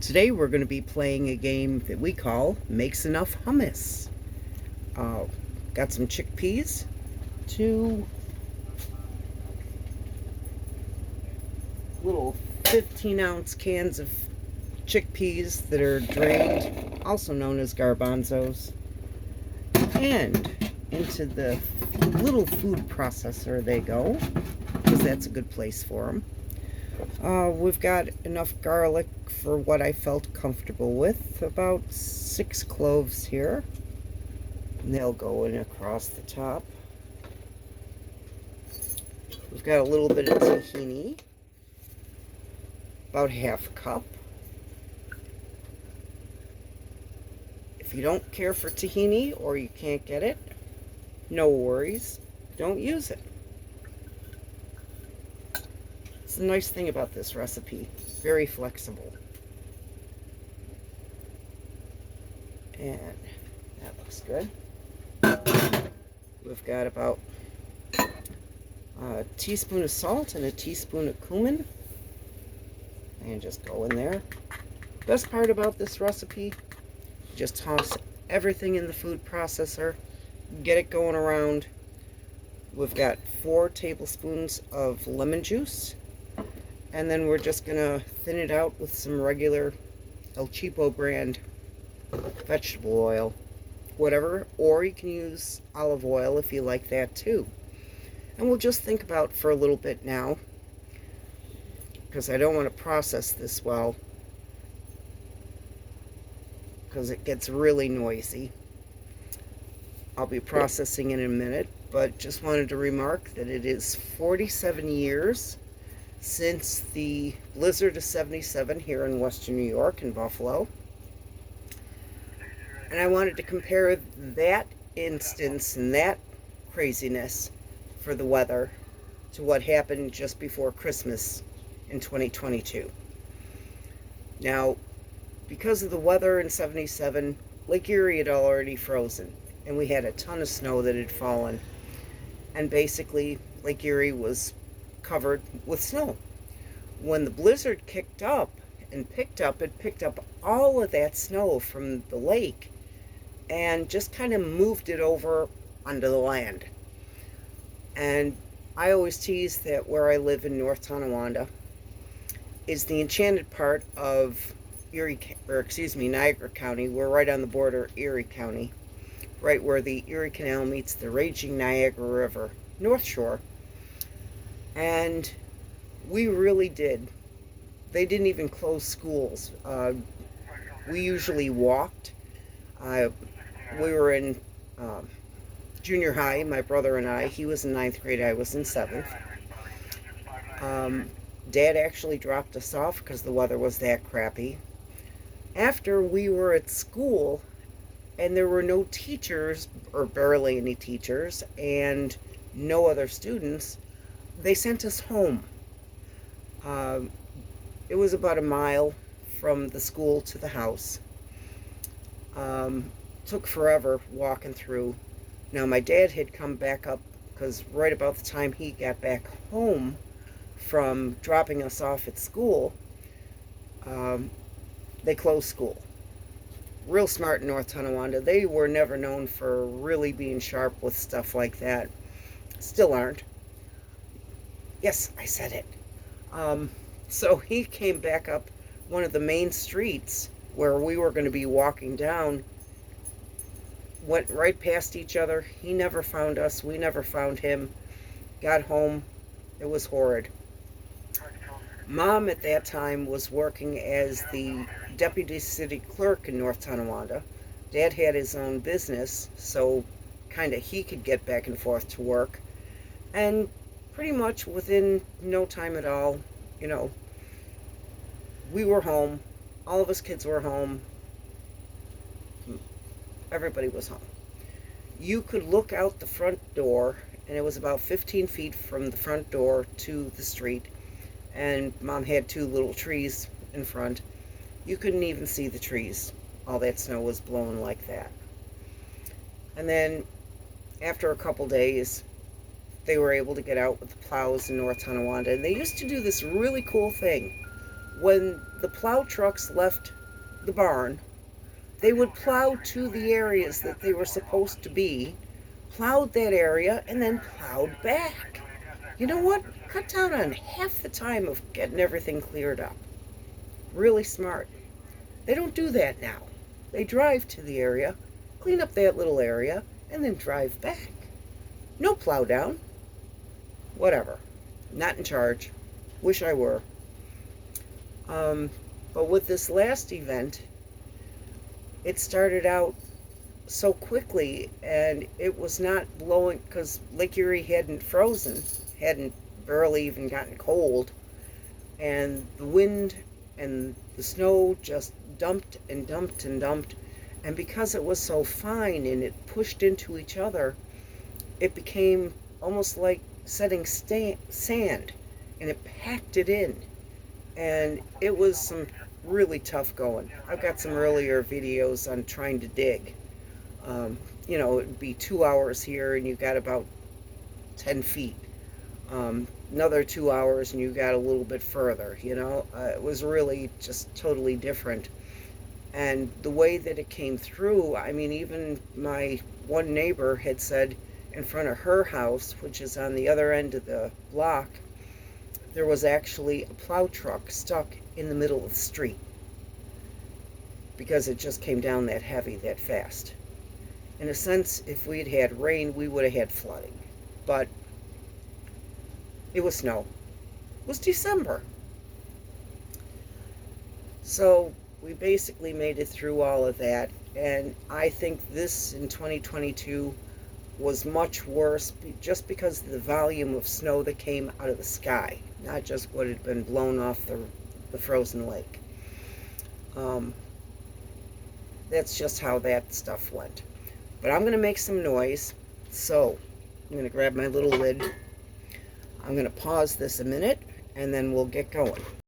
Today we're going to be playing a game that we call Makes Enough Hummus. Uh, got some chickpeas, two little 15-ounce cans of chickpeas that are drained, also known as garbanzos, and into the little food processor they go, because that's a good place for them. We've got enough garlic for what I felt comfortable with, about 6 cloves here. And they'll go in across the top. We've got a little bit of tahini, about half a cup. If you don't care for tahini or you can't get it, no worries, don't use it. It's the nice thing about this recipe, very flexible. And that looks good. We've got about a teaspoon of salt and a teaspoon of cumin. And just go in there. Best part about this recipe, just toss everything in the food processor, get it going around. We've got 4 tablespoons of lemon juice, and then we're just gonna thin it out with some regular El Cheapo brand vegetable oil, whatever, or you can use olive oil if you like that too. And we'll just think about for a little bit now, because I don't want to process this well, because it gets really noisy. I'll be processing in a minute, but just wanted to remark that it is 47 years since the blizzard of 77 here in western New York in Buffalo. And I wanted to compare that instance and that craziness for the weather to what happened just before Christmas in 2022. Now, because of the weather in 77, Lake Erie had already frozen, and we had a ton of snow that had fallen. And basically, Lake Erie was covered with snow. When the blizzard kicked up and picked up, it picked up all of that snow from the lake and just kind of moved it over onto the land. And I always tease that where I live in North Tonawanda is the enchanted part of Niagara County. We're right on the border of Erie County, right where the Erie Canal meets the raging Niagara River, North Shore. And we really did. They didn't even close schools. We usually walked. We were in junior high, my brother and I. He was in 9th grade, I was in 7th. Dad actually dropped us off because the weather was that crappy. After we were at school and there were no teachers, or barely any teachers, and no other students, they sent us home. It was about a mile from the school to the house. Took forever walking through. Now, my dad had come back up because right about the time he got back home from dropping us off at school, they closed school. Real smart in North Tonawanda. They were never known for really being sharp with stuff like that. Still aren't. Yes, I said it. So he came back up one of the main streets where we were going to be walking down, went right past each other. He never found us. We never found him. Got home. It was horrid. Mom at that time was working as the deputy city clerk in North Tonawanda. Dad had his own business, so kind of he could get back and forth to work. And pretty much within no time at all, we were home. All of us kids were home. Everybody was home. You could look out the front door, and it was about 15 feet from the front door to the street. And Mom had 2 little trees in front. You couldn't even see the trees. All that snow was blowing like that. And then after a couple days, they were able to get out with the plows in North Tonawanda. And they used to do this really cool thing. when the plow trucks left the barn, they would plow to the areas that they were supposed to be, plowed that area, and then plowed back. You know what? Cut down on half the time of getting everything cleared up. Really smart. They don't do that now. They drive to the area, clean up that little area, and then drive back. No plow down. Whatever. Not in charge. Wish I were. But with this last event, it started out so quickly, and it was not blowing, because Lake Erie hadn't frozen, hadn't barely even gotten cold, and the wind and the snow just dumped and dumped and dumped, and because it was so fine and it pushed into each other, it became almost like setting sand, and it packed it in, and it was some really tough going. I've got some earlier videos on trying to dig. It'd be 2 hours here and you got about 10 feet. Another 2 hours and you got a little bit further, it was really just totally different. And the way that it came through, I mean, even my one neighbor had said in front of her house, which is on the other end of the block, there was actually a plow truck stuck in the middle of the street because it just came down that heavy, that fast. In a sense, if we had had rain, we would have had flooding. But it was snow. It was December. So we basically made it through all of that. And I think this in 2022 was much worse just because of the volume of snow that came out of the sky, not just what had been blown off the frozen lake. That's just how that stuff went. But I'm going to make some noise, so I'm going to grab my little lid. I'm going to pause this a minute, and then we'll get going.